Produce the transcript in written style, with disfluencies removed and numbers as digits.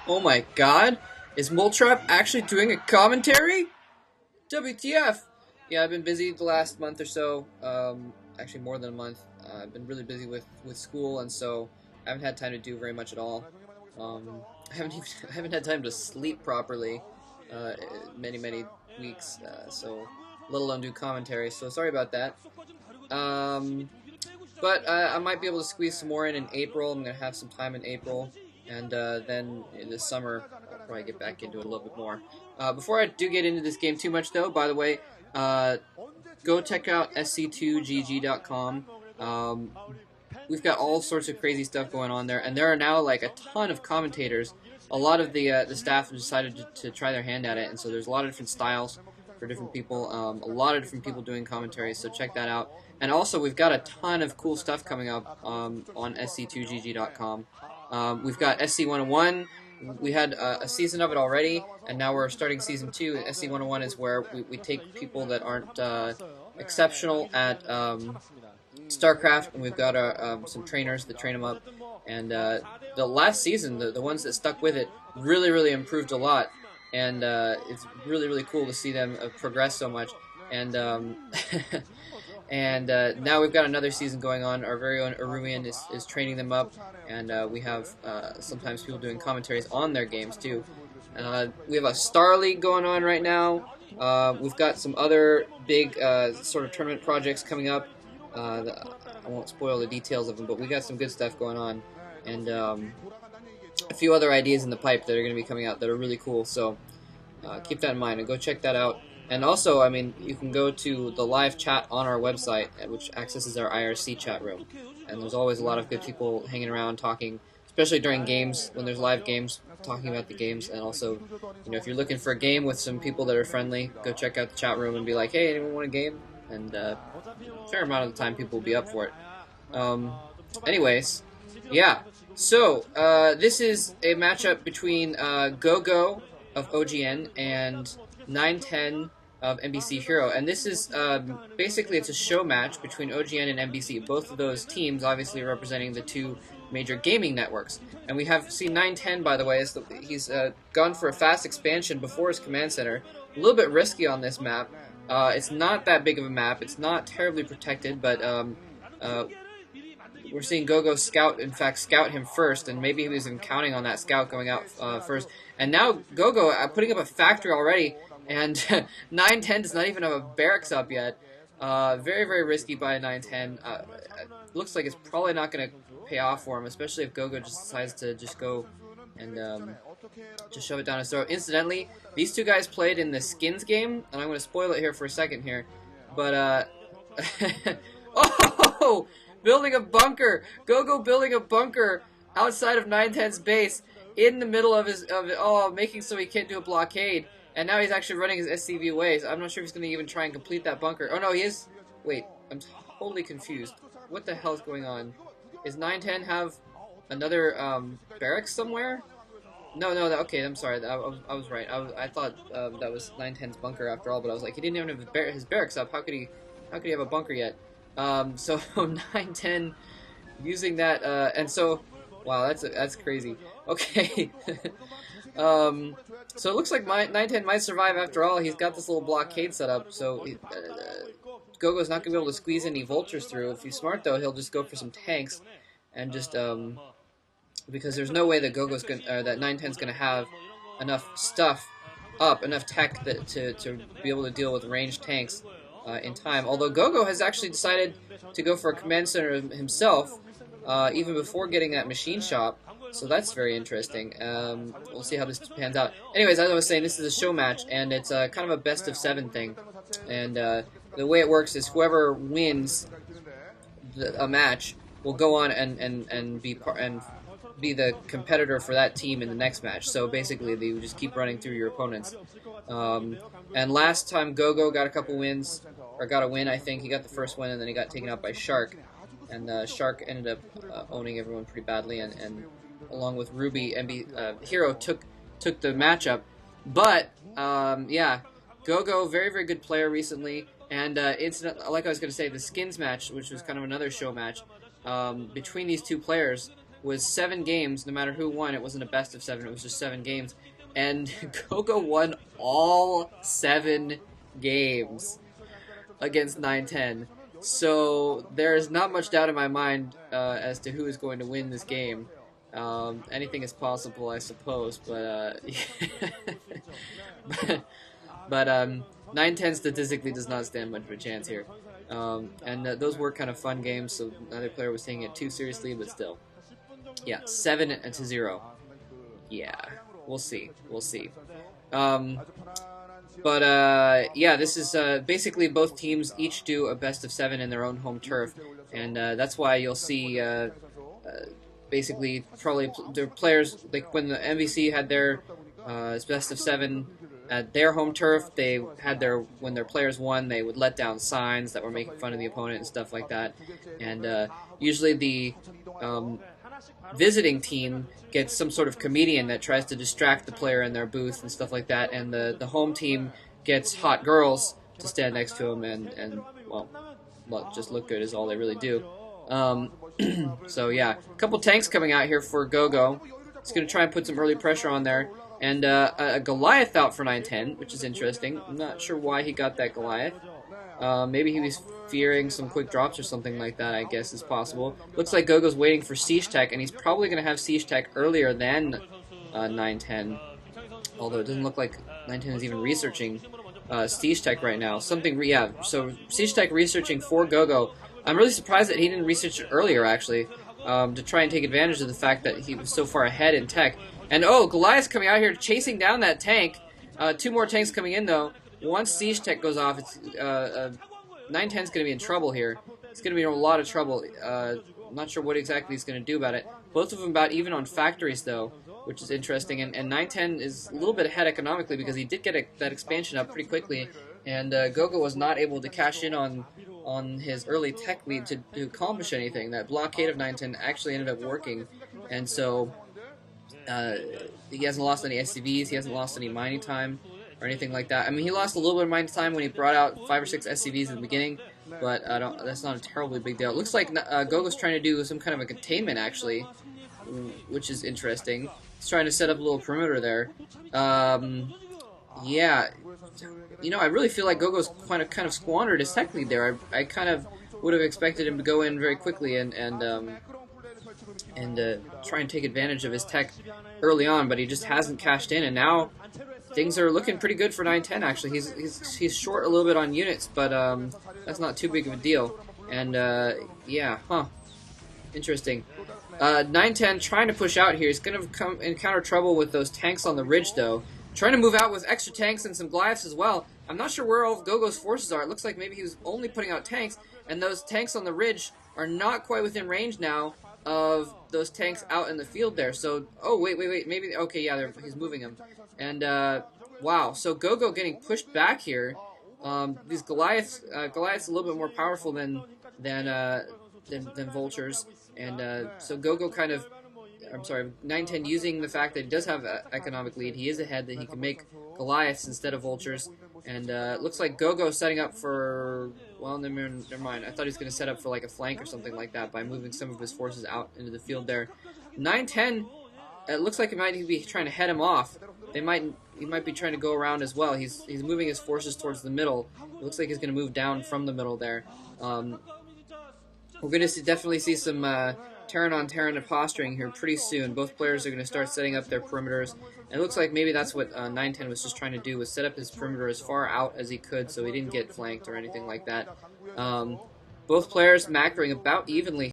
Oh my god, is Moltrap actually doing a commentary? WTF? Yeah, I've been busy the last month or so. Actually, more than a month. I've been really busy with school, and so I haven't had time to do very much at all. I haven't had time to sleep properly. Many weeks. So let alone do commentary. So sorry about that. Um, but I might be able to squeeze some more in April. I'm gonna have some time in April, and then in the summer I'll probably get back into it a little bit more. Before I do get into this game too much, though, by the way, uh, go check out sc2gg.com. We've got all sorts of crazy stuff going on there, and there are now like a ton of commentators. A lot of the staff have decided to try their hand at it, and so there's a lot of different styles for different people. A lot of different people doing commentaries, so check that out. And also, we've got a ton of cool stuff coming up on sc2gg.com. We've got SC101. We had a season of it already, and now we're starting season 2. And SC101 is where we take people that aren't exceptional at StarCraft, and we've got some trainers that train them up. And the last season, the ones that stuck with it, really improved a lot. And it's really cool to see them progress so much. And and now we've got another season going on. Our very own Arumian is training them up, and we have sometimes people doing commentaries on their games too. We have a Star League going on right now. We've got some other big sort of tournament projects coming up. I won't spoil the details of them, but we got some good stuff going on, and a few other ideas in the pipe that are going to be coming out that are really cool. So keep that in mind and go check that out. And also, I mean, you can go to the live chat on our website, which accesses our IRC chat room. And there's always a lot of good people hanging around talking, especially during games, when there's live games, talking about the games. And also, you know, if you're looking for a game with some people that are friendly, go check out the chat room and be like, hey, anyone want a game? And a fair amount of the time people will be up for it. Anyways, yeah. So, this is a matchup between go.go of OGN and 910 of MBC Hero, and this is basically it's a show match between OGN and MBC. Both of those teams obviously representing the two major gaming networks. And we have seen 910, by the way, he's gone for a fast expansion before his command center. A little bit risky on this map. It's not that big of a map. It's not terribly protected, but we're seeing go.go scout him first, and maybe he was even counting on that scout going out first. And now go.go putting up a factory already, and 910 does not even have a barracks up yet. Very risky by 910. Looks like it's probably not going to pay off for him, especially if go.go just decides to just go and just shove it down his throat. Incidentally, these two guys played in the Skins game, and I'm going to spoil it here for a second here. But, oh! Building a bunker! go.go building a bunker outside of 910's base in the middle of making so he can't do a blockade. And now he's actually running his SCV away, so I'm not sure if he's going to even try and complete that bunker. Oh no, he is... Wait, I'm totally confused. What the hell's going on? Is 910 have another barracks somewhere? No, okay, I'm sorry. I was right. I thought that was 910's bunker after all, but I was like, he didn't even have his barracks up. How could he have a bunker yet? So 910 using that, and so, wow, that's crazy. Okay. So it looks like 910 might survive after all. He's got this little blockade set up, so go.go's not going to be able to squeeze any vultures through. If he's smart, though, he'll just go for some tanks, and just, because there's no way that that 910's going to have enough stuff up, enough tech to be able to deal with ranged tanks in time. Although go.go has actually decided to go for a command center himself, even before getting that machine shop. So that's very interesting. We'll see how this pans out. Anyways, as I was saying, this is a show match, and it's kind of a best-of-7 thing. And the way it works is whoever wins a match will go on and be the competitor for that team in the next match. So basically, they just keep running through your opponents. And last time, go.go got a couple wins, or got a win, I think. He got the first win, and then he got taken out by Shark. And Shark ended up owning everyone pretty badly, and along with Ruby, Hero took the matchup. But, yeah, go.go, very good player recently. And like I was going to say, the Skins match, which was kind of another show match, between these two players, was 7 games. No matter who won, it wasn't a best of 7. It was just 7 games, and go.go won all 7 games against 910. So there's not much doubt in my mind as to who is going to win this game. Anything is possible, I suppose, but but 910 statistically does not stand much of a chance here. And those were kind of fun games, so neither player was taking it too seriously, but still. Yeah, 7-0. Yeah, we'll see. We'll see. Yeah, this is basically both teams each do a best of 7 in their own home turf, and that's why you'll see basically probably their players, like when the MBC had their best of 7 at their home turf, they had when their players won, they would let down signs that were making fun of the opponent and stuff like that, and usually the visiting team gets some sort of comedian that tries to distract the player in their booth and stuff like that, and the home team gets hot girls to stand next to them and well, just look good is all they really do. So yeah, a couple tanks coming out here for go.go. It's going to try and put some early pressure on there, and a Goliath out for 910, which is interesting. I'm not sure why he got that Goliath. Maybe he was fearing some quick drops or something like that, I guess is possible. Looks like go.go's waiting for Siege Tech, and he's probably going to have Siege Tech earlier than 910. Although it doesn't look like 910 is even researching Siege Tech right now. Yeah, so Siege Tech researching for go.go. I'm really surprised that he didn't research it earlier, actually, to try and take advantage of the fact that he was so far ahead in tech. And oh, Goliath's coming out here chasing down that tank. 2 more tanks coming in, though. Once Siege Tech goes off, it's 910's going to be in trouble here. It's going to be in a lot of trouble. I'm not sure what exactly he's going to do about it. Both of them about even on factories, though, which is interesting. And 910 is a little bit ahead economically because he did get that expansion up pretty quickly. And go.go was not able to cash in on his early tech lead to accomplish anything. That blockade of 910 actually ended up working. And so he hasn't lost any SCVs. He hasn't lost any mining time or anything like that. I mean, he lost a little bit of mining time when he brought out 5 or 6 SCVs in the beginning, but that's not a terribly big deal. It looks like go.go's trying to do some kind of a containment, actually, which is interesting. He's trying to set up a little perimeter there. Yeah, you know, I really feel like go.go's kind of squandered his tech lead there. I kind of would have expected him to go in very quickly and try and take advantage of his tech early on, but he just hasn't cashed in, and now things are looking pretty good for 910. Actually, he's short a little bit on units, but that's not too big of a deal. And yeah, interesting. 910 trying to push out here. He's going to encounter trouble with those tanks on the ridge, though. Trying to move out with extra tanks and some Goliaths as well. I'm not sure where all of go.go's forces are. It looks like maybe he was only putting out tanks, and those tanks on the ridge are not quite within range now of those tanks out in the field there. So, oh, wait, maybe, okay, yeah, he's moving them. And, wow, so go.go getting pushed back here. These Goliaths a little bit more powerful than Vultures, and so go.go kind of, I'm sorry, 910 using the fact that he does have an economic lead. He is ahead, that he can make Goliaths instead of Vultures, and it looks like go.go setting up for, well, never mind. I thought he was going to set up for like a flank or something like that by moving some of his forces out into the field there. 910, it looks like he might be trying to head him off. He might be trying to go around as well. He's moving his forces towards the middle. It looks like he's going to move down from the middle there. We're going to definitely see some Terran-on-Terran posturing here pretty soon. Both players are going to start setting up their perimeters. And it looks like maybe that's what 910 was just trying to do, was set up his perimeter as far out as he could so he didn't get flanked or anything like that. Both players macroing about evenly